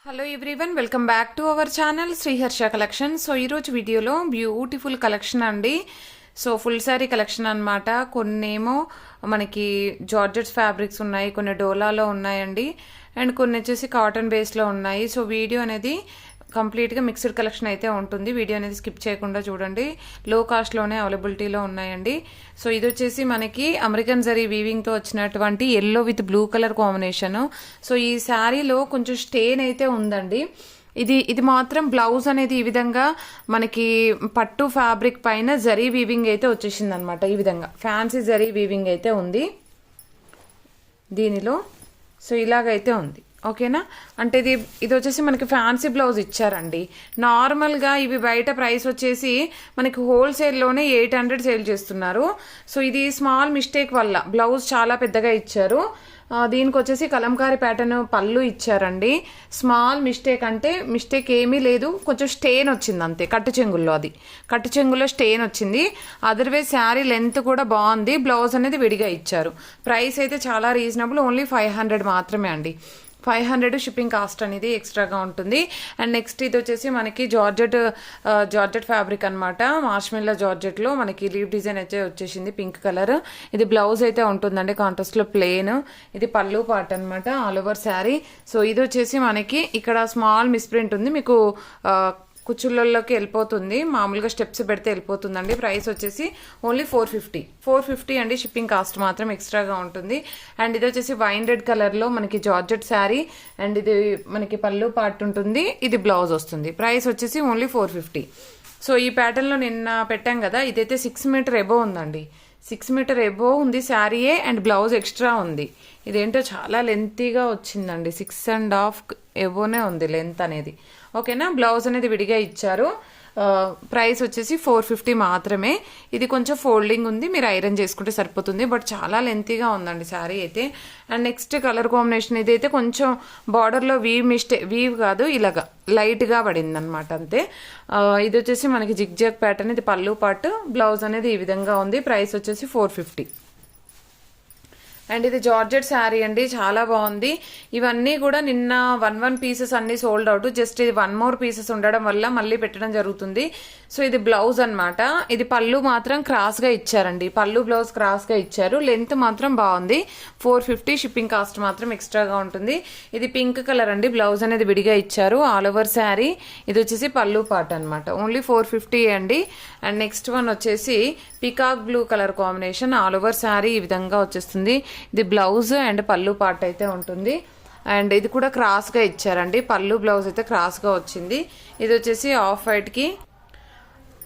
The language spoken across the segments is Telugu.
Hello everyone, welcome back to our channel Sriharsha collection. So ఈరోజు వీడియోలో బ్యూటిఫుల్ కలెక్షన్ అండి. సో ఫుల్ శారీ కలెక్షన్ అనమాట. కొన్నేమో మనకి జార్జెట్స్ ఫ్యాబ్రిక్స్ ఉన్నాయి, కొన్ని డోలాలో ఉన్నాయండి, అండ్ కొన్ని వచ్చేసి కాటన్ బేస్లో ఉన్నాయి. సో వీడియో అనేది కంప్లీట్గా మిక్స్డ్ కలెక్షన్ అయితే ఉంటుంది. వీడియో అనేది స్కిప్ చేయకుండా చూడండి. లో కాస్ట్లోనే అవైలబిలిటీలో ఉన్నాయండి. సో ఇది వచ్చేసి మనకి అమెరికన్ జరీ వీవింగ్తో వచ్చినటువంటి yellow with blue colour combination. So ఈ శారీలో కొంచెం స్టెయిన్ అయితే ఉందండి. ఇది మాత్రం బ్లౌజ్ అనేది ఈ విధంగా మనకి పట్టు ఫ్యాబ్రిక్ పైన జరీ వీవింగ్ అయితే వచ్చేసింది అనమాట. ఈ విధంగా ఫ్యాన్సీ జరీ వీవింగ్ అయితే ఉంది దీనిలో. సో ఇలాగైతే ఉంది, ఓకేనా. అంటే ఇది వచ్చేసి మనకి ఫ్యాన్సీ బ్లౌజ్ ఇచ్చారండి. నార్మల్గా ఇవి బయట ప్రైస్ వచ్చేసి మనకి హోల్సేల్లోనే 800 సేల్ చేస్తున్నారు. సో ఇది స్మాల్ మిస్టేక్ వల్ల బ్లౌజ్ చాలా పెద్దగా ఇచ్చారు. దీనికి వచ్చేసి కలంకారీ ప్యాటర్న్ పళ్ళు ఇచ్చారండి. స్మాల్ మిస్టేక్ అంటే మిస్టేక్ ఏమీ లేదు, కొంచెం స్టెయిన్ వచ్చింది అంతే. కట్టు చెంగుల్లో కట్టు చెంగుల్లో స్టెయిన్ వచ్చింది. అదర్వైజ్ శారీ లెంత్ కూడా బాగుంది. బ్లౌజ్ అనేది విడిగా ఇచ్చారు. ప్రైస్ అయితే చాలా రీజనబుల్, ఓన్లీ 500 మాత్రమే అండి. 500 షిప్పింగ్ కాస్ట్ అనేది ఎక్స్ట్రాగా ఉంటుంది. అండ్ నెక్స్ట్ ఇది వచ్చేసి మనకి జార్జెట్ ఫ్యాబ్రిక్ అనమాట. మార్ష్మెల్లో జార్జెట్లో మనకి లీవ్ డిజైన్ అయితే వచ్చేసింది పింక్ కలర్. ఇది బ్లౌజ్ అయితే ఉంటుందండి కాంట్రాస్ట్లో ప్లెయిన్. ఇది పళ్ళు పార్ట్ అనమాట, ఆల్ ఓవర్ శారీ. సో ఇది వచ్చేసి మనకి ఇక్కడ స్మాల్ మిస్ప్రింట్ ఉంది, మీకు కుచ్చుళ్ళలోకి వెళ్ళిపోతుంది. మామూలుగా స్టెప్స్ పెడితే వెళ్ళిపోతుందండి. ప్రైస్ వచ్చేసి ఓన్లీ 450 అండి. షిప్పింగ్ కాస్ట్ మాత్రం ఎక్స్ట్రాగా ఉంటుంది. అండ్ ఇది వచ్చేసి వైన్ రెడ్ కలర్లో మనకి జార్జెట్ శారీ. అండ్ ఇది మనకి పళ్ళు పార్ట్ ఉంటుంది, ఇది బ్లౌజ్ వస్తుంది. ప్రైస్ వచ్చేసి ఓన్లీ 450. సో ఈ ప్యాటర్న్లో నిన్న పెట్టాం కదా, ఇదైతే 6 మీటర్ ఎబో ఉందండి. 6 మీటర్ ఎబో ఉంది శారీయే, అండ్ బ్లౌజ్ ఎక్స్ట్రా ఉంది. ఇదేంటో చాలా లెంతీగా వచ్చిందండి. 6.5 ఎబోనే ఉంది లెంత్ అనేది, ఓకేనా. బ్లౌజ్ అనేది విడిగా ఇచ్చారు. ప్రైస్ వచ్చేసి 450 మాత్రమే. ఇది కొంచెం ఫోల్డింగ్ ఉంది, మీరు ఐరన్ చేసుకుంటే సరిపోతుంది. బట్ చాలా లెంతీగా ఉందండి శారీ అయితే. అండ్ నెక్స్ట్ కలర్ కాంబినేషన్ ఇదైతే కొంచెం బార్డర్లో వీవ్ కాదు, ఇలాగా లైట్గా పడింది అనమాట అంతే. ఇది వచ్చేసి మనకి జిగ్జాగ్ ప్యాటర్న్. ఇది పళ్ళు పాటు, బ్లౌజ్ అనేది ఈ విధంగా ఉంది. ప్రైస్ వచ్చేసి 450. అండ్ ఇది జార్జెట్ శారీ అండి, చాలా బాగుంది. ఇవన్నీ కూడా నిన్న 1 పీసెస్ అన్ని సోల్డ్ అవుట్. జస్ట్ ఇది 1 more పీసెస్ ఉండడం వల్ల మళ్ళీ పెట్టడం జరుగుతుంది. సో ఇది బ్లౌజ్ అనమాట. ఇది పళ్ళు మాత్రం క్రాస్గా ఇచ్చారండి. పళ్ళు బ్లౌజ్ క్రాస్గా ఇచ్చారు. లెంత్ మాత్రం బాగుంది. 450 షిప్పింగ్ కాస్ట్ మాత్రం ఎక్స్ట్రాగా ఉంటుంది. ఇది పింక్ కలర్ అండి. బ్లౌజ్ అనేది విడిగా ఇచ్చారు, ఆల్ ఓవర్ శారీ. ఇది వచ్చేసి పళ్ళు పార్ట్ అనమాట. ఓన్లీ 450 అండి. అండ్ నెక్స్ట్ వన్ వచ్చేసి peacock blue colour combination, all over sari ఈ విధంగా వచ్చేస్తుంది. ఇది బ్లౌజ్ అండ్ పళ్ళు పార్ట్ అయితే ఉంటుంది. అండ్ ఇది కూడా క్రాస్గా ఇచ్చారండి. పళ్ళు బ్లౌజ్ అయితే క్రాస్గా వచ్చింది. ఇది వచ్చేసి ఆఫ్ వైట్కి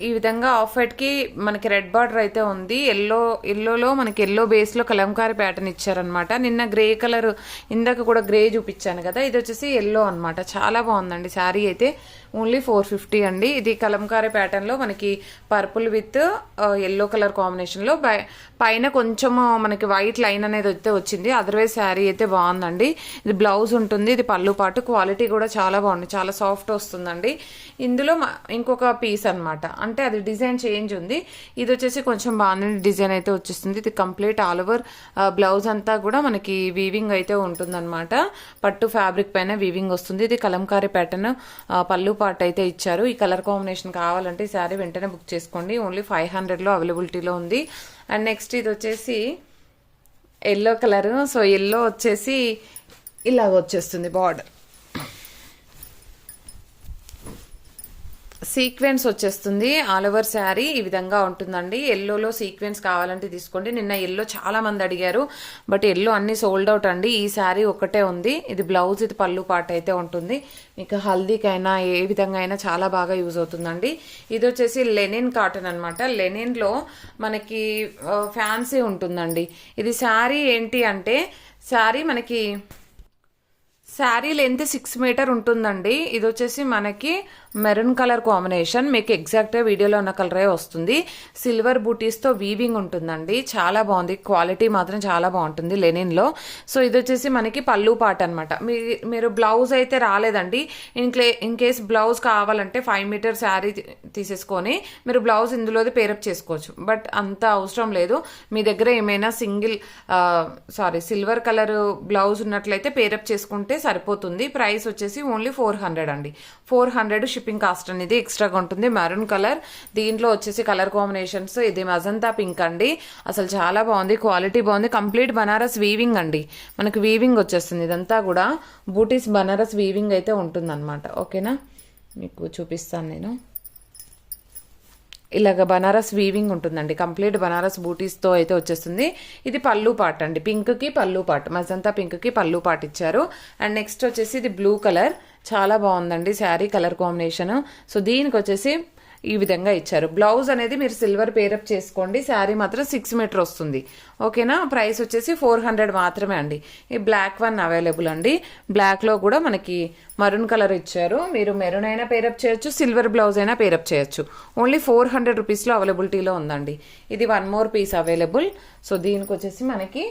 ఈ విధంగా ఆఫ్ వైట్కి మనకి రెడ్ బార్డర్ అయితే ఉంది. ఎల్లోలో మనకి ఎల్లో బేస్లో కలంకారీ ప్యాటర్న్ ఇచ్చారనమాట. నిన్న గ్రే కలర్, ఇందాక కూడా గ్రే చూపించాను కదా, ఇది వచ్చేసి ఎల్లో అనమాట. చాలా బాగుందండి శారీ అయితే. ఓన్లీ 450 అండి. ఇది కలంకారీ ప్యాటర్న్లో మనకి పర్పుల్ విత్ ఎల్లో కలర్ కాంబినేషన్లో పైన కొంచెము మనకి వైట్ లైన్ అనేది అయితే వచ్చింది. అదర్వైజ్ శారీ అయితే బాగుందండి. ఇది బ్లౌజ్ ఉంటుంది, ఇది పళ్ళు పాటు. క్వాలిటీ కూడా చాలా బాగుంది, చాలా సాఫ్ట్ వస్తుందండి. ఇందులో ఇంకొక పీస్ అనమాట, అంటే అది డిజైన్ చేంజ్ ఉంది. ఇది వచ్చేసి కొంచెం బాగానే డిజైన్ అయితే వచ్చేస్తుంది. ఇది కంప్లీట్ ఆల్ ఓవర్ బ్లౌజ్ అంతా కూడా మనకి వీవింగ్ అయితే ఉంటుందన్నమాట. పట్టు ఫ్యాబ్రిక్ పైన వీవింగ్ వస్తుంది. ఇది కలంకారీ ప్యాటర్న్ పళ్ళు పార్ట్ అయితే ఇచ్చారు. ఈ కలర్ కాంబినేషన్ కావాలంటే ఈ శారీ వెంటనే బుక్ చేసుకోండి. ఓన్లీ 500లో అవైలబిలిటీలో ఉంది. అండ్ నెక్స్ట్ ఇది వచ్చేసి ఎల్లో కలర్. సో ఎల్లో వచ్చేసి ఇలాగ వచ్చేస్తుంది బార్డర్, సీక్వెన్స్ వచ్చేస్తుంది. ఆల్ ఓవర్ శారీ ఈ విధంగా ఉంటుందండి. ఎల్లోలో సీక్వెన్స్ కావాలంటే తీసుకోండి. నిన్న ఎల్లో చాలా మంది అడిగారు, బట్ ఎల్లో అన్ని సోల్డ్ అవుట్ అండి. ఈ శారీ ఒకటే ఉంది. ఇది బ్లౌజ్, ఇది పళ్ళు పార్ట్ అయితే ఉంటుంది. మీకు హల్దీకైనా ఏ విధంగా అయినా చాలా బాగా యూజ్ అవుతుందండి. ఇది వచ్చేసి లెనిన్ కాటన్ అనమాట. లెనిన్లో మనకి ఫ్యాన్సీ ఉంటుందండి. ఇది శారీ ఏంటి అంటే, శారీ లెంత్ 6 మీటర్ ఉంటుందండి. ఇది వచ్చేసి మనకి మెరూన్ కలర్ కాంబినేషన్. మీకు ఎగ్జాక్ట్గా వీడియోలో ఉన్న కలరే వస్తుంది. సిల్వర్ బూటీస్తో వీవింగ్ ఉంటుందండి. చాలా బాగుంది, క్వాలిటీ మాత్రం చాలా బాగుంటుంది లెనిన్లో. సో ఇది వచ్చేసి మనకి పళ్ళు పార్ట్ అనమాట. మీరు బ్లౌజ్ అయితే రాలేదండి. ఇన్ కేస్ బ్లౌజ్ కావాలంటే 5 మీటర్ శారీ తీసేసుకొని మీరు బ్లౌజ్ ఇందులోది పేరప్ చేసుకోవచ్చు. బట్ అంత అవసరం లేదు. మీ దగ్గర ఏమైనా సిల్వర్ కలర్ బ్లౌజ్ ఉన్నట్లయితే పేరప్ చేసుకుంటే సరిపోతుంది. ప్రైస్ వచ్చేసి ఓన్లీ 400 అండి. 400 షిప్పింగ్ కాస్ట్ అనేది ఎక్స్ట్రాగా ఉంటుంది. మెరూన్ కలర్, దీంట్లో వచ్చేసి కలర్ కాంబినేషన్స్, ఇది మజంతా పింక్ అండి. అసలు చాలా బాగుంది, క్వాలిటీ బాగుంది. కంప్లీట్ బనారస్ వీవింగ్ అండి, మనకు వీవింగ్ వచ్చేస్తుంది. ఇదంతా కూడా బూటీస్ బనారస్ వీవింగ్ అయితే ఉంటుంది అనమాట. ఓకేనా, మీకు చూపిస్తాను నేను. ఇలాగ బనారస్ వీవింగ్ ఉంటుందండి, కంప్లీట్ బనారస్ బూటీస్తో అయితే వచ్చేస్తుంది. ఇది పళ్ళు పాట్ అండి, పింక్కి పళ్ళు పాట్, మజంతా పింక్కి పళ్ళు పాట్ ఇచ్చారు. అండ్ నెక్స్ట్ వచ్చేసి ఇది బ్లూ కలర్, చాలా బాగుందండి శారీ కలర్ కాంబినేషన్. సో దీనికి వచ్చేసి ఈ విధంగా ఇచ్చారు. బ్లౌజ్ అనేది మీరు సిల్వర్ పేరప్ చేసుకోండి. శారీ మాత్రం 6 మీటర్ వస్తుంది. ఓకేనా, ప్రైస్ వచ్చేసి 400 మాత్రమే అండి. ఈ బ్లాక్ వన్ అవైలబుల్ అండి. బ్లాక్లో కూడా మనకి మరూన్ కలర్ ఇచ్చారు. మీరు మెరూన్ అయినా పేరప్ చేయొచ్చు, సిల్వర్ బ్లౌజ్ అయినా పేరప్ చేయొచ్చు. ఓన్లీ 400 రూపీస్లో అవైలబిలిటీలో ఉందండి. ఇది 1 మోర్ పీస్ అవైలబుల్. సో దీనికి వచ్చేసి మనకి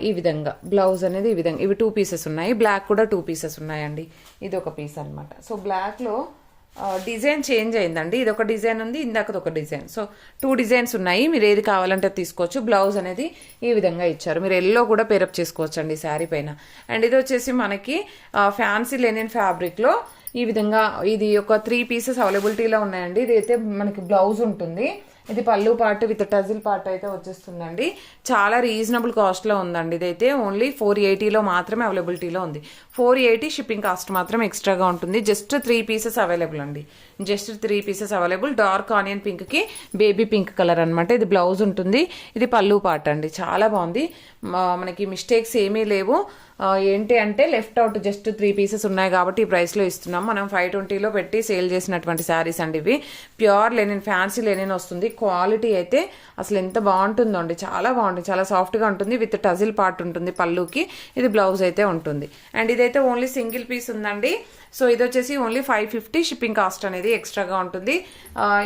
ఈ విధంగా బ్లౌజ్ అనేది ఈ విధంగా, ఇవి 2 పీసెస్ ఉన్నాయి. బ్లాక్ కూడా 2 పీసెస్ ఉన్నాయండి. ఇది ఒక పీస్ అనమాట. సో బ్లాక్లో డిజైన్ చేంజ్ అయిందండి. ఇది ఒక డిజైన్ ఉంది, ఇందాకది ఒక డిజైన్. సో 2 డిజైన్స్ ఉన్నాయి, మీరు ఏది కావాలంటే తీసుకోవచ్చు. బ్లౌజ్ అనేది ఈ విధంగా ఇచ్చారు. మీరు ఎల్లో కూడా పేరప్ చేసుకోవచ్చు అండి శారీ పైన. అండ్ ఇది వచ్చేసి మనకి ఫ్యాన్సీ లెనిన్ ఫ్యాబ్రిక్లో ఈ విధంగా, ఇది ఒక 3 పీసెస్ అవైలబిలిటీలో ఉన్నాయండి. ఇది అయితే మనకి బ్లౌజ్ ఉంటుంది. ఇది పళ్ళు పార్ట్ విత్ టజిల్ పార్ట్ అయితే వచ్చేస్తుందండి. చాలా రీజనబుల్ కాస్ట్లో ఉందండి. ఇదైతే ఓన్లీ 480లో మాత్రమే అవైలబిలిటీలో ఉంది. 480 షిప్పింగ్ కాస్ట్ మాత్రం ఎక్స్ట్రాగా ఉంటుంది. జస్ట్ 3 పీసెస్ అవైలబుల్ అండి, just 3 pieces available. Dark onion పింక్కి బేబీ పింక్ కలర్ అనమాట. ఇది బ్లౌజ్ ఉంటుంది, ఇది పళ్ళు పార్ట్ అండి. చాలా బాగుంది, మనకి మిస్టేక్స్ ఏమీ లేవు. ఏంటి అంటే లెఫ్ట్ అవుట్ జస్ట్ 3 పీసెస్ ఉన్నాయి కాబట్టి ఈ ప్రైస్లో ఇస్తున్నాం. మనం 520లో పెట్టి సేల్ చేసినటువంటి శారీస్ అండి ఇవి. ప్యూర్ లెనిన్, ఫ్యాన్సీ లెనిన్ వస్తుంది. క్వాలిటీ అయితే అసలు ఎంత బాగుంటుందో అండి, చాలా బాగుంటుంది, చాలా సాఫ్ట్గా ఉంటుంది. విత్ టజిల్ పార్ట్ ఉంటుంది పళ్ళుకి. ఇది బ్లౌజ్ అయితే ఉంటుంది. అండ్ ఇదైతే ఓన్లీ సింగిల్ పీస్ ఉందండి. సో ఇది వచ్చేసి ఓన్లీ 550 షిప్పింగ్ కాస్ట్ అనేది ఎక్స్ట్రాగా ఉంటుంది.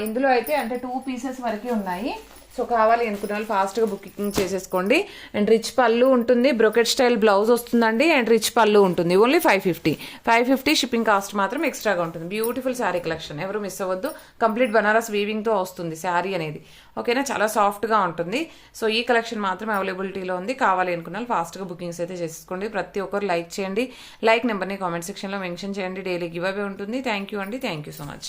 ఇందులో అయితే అంటే 2 పీసెస్ వరకే ఉన్నాయి. సో కావాలి అనుకున్న వాళ్ళు ఫాస్ట్గా బుకింగ్ చేసేసుకోండి. అండ్ రిచ్ పళ్ళు ఉంటుంది, బ్రొకెట్ స్టైల్ బ్లౌజ్ వస్తుందండి. అండ్ రిచ్ పళ్ళు ఉంటుంది. ఓన్లీ 550 షిప్పింగ్ కాస్ట్ మాత్రం ఎక్స్ట్రాగా ఉంటుంది. బ్యూటిఫుల్ శారీ కలెక్షన్, ఎవరు మిస్ అవ్వద్దు. కంప్లీట్ బనారస్ వీవింగ్తో వస్తుంది శారీ అనేది. ఓకేనా, చాలా సాఫ్ట్గా ఉంటుంది. సో ఈ కలెక్షన్ మాత్రం అవైలబిలిటీలో ఉంది. కావాలి అనుకున్న వాళ్ళు ఫాస్ట్గా బుకింగ్స్ అయితే చేసుకోండి. ప్రతి ఒక్కరు లైక్ చేయండి. లైక్ నెంబర్ని కామెంట్ సెక్షన్లో మెన్షన్ చేయండి. డైలీ గివ్ అవే ఉంటుంది. థ్యాంక్ యూ అండి, థ్యాంక్ యూ సో మచ్.